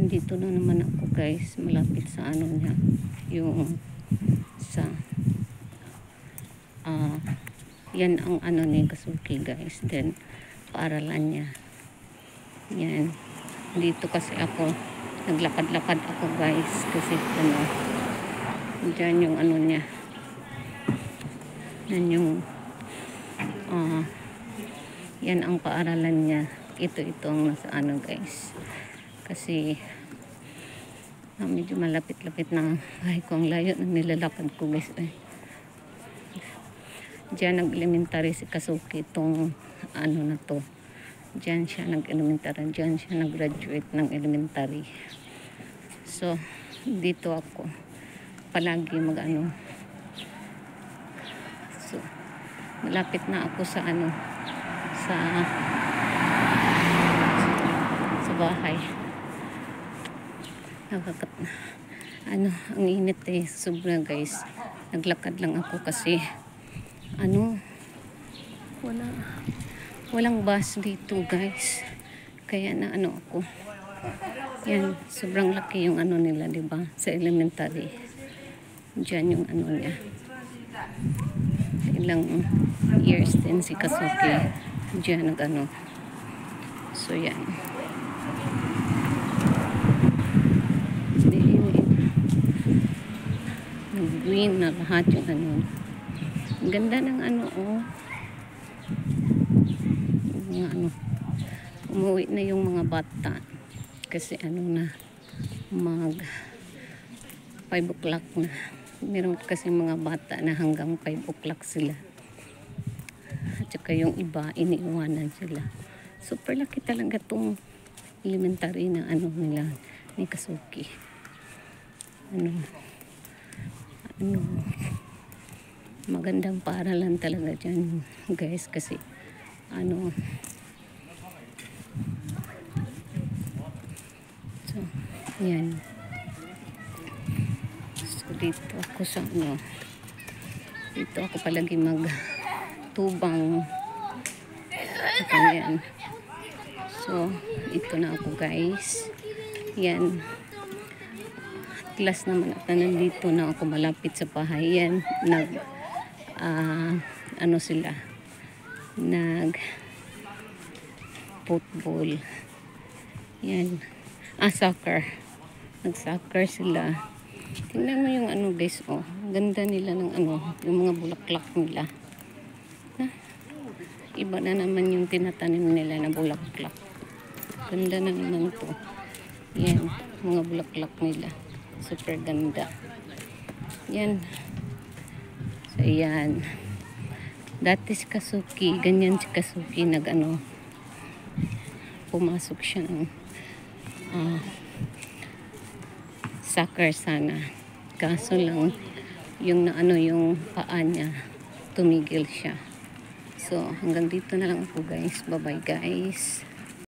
Nandito na naman ako guys, malapit sa ano niya, yung sa yan ang ano ni Kasuki guys, then paaralan niya. Yan, dito kasi ako naglakad-lakad ako guys, kasi ano, dyan yung ano niya, yan yung yan ang paaralan niya. Ito ang nasa ano guys, kasi medyo malapit-lapit na kahit ko ang layo ng nilalakad ko guys. Diyan nag-elementary si Kasuki, itong ano na to. Diyan siya nag-elementary, diyan siya nag-graduate ng elementary. So dito ako palagi mag-ano. So malapit na ako sa ano, sa bahay. Ano, ang init sobra guys. Naglakad lang ako kasi ano, walang bus dito guys, kaya na ano ako. Yan, sobrang laki yung ano nila, diba, sa elementary. Diyan yung ano niya, ilang years din si Kasuki diyan nag ano. So yan, nag-green na lahat yung ano. Ang ganda ng ano, mga ano, umuwi na yung mga bata kasi ano na, mag 5 o'clock na. Meron kasi mga bata na hanggang 5 o'clock sila, at saka yung iba iniiwanan sila. Super laki talaga tong elementary na ano nila ni Kasuki. Ano magandang paaralan talaga dyan guys, kasi ano, so yan. So dito ako sa ano, dito ako palagi magtubang. Yan. So ito na ako guys, yan. Class naman at nandito na ako malapit sa bahay. Yan, ano sila, nag football, yan, soccer, nag-soccer sila. Tingnan mo yung ano guys, ganda nila ng ano, yung mga bulaklak nila. Iba na naman yung tinatanim nila na bulaklak, ganda na naman to. Yan, mga bulaklak nila, super ganda. Yan. So yan, dati si Kasuki, ganyan si Kasuki, nag ano, pumasok siya ng soccer sana, kaso lang yung na ano, yung paa niya tumigil siya. So hanggang dito na lang ako guys, bye bye guys.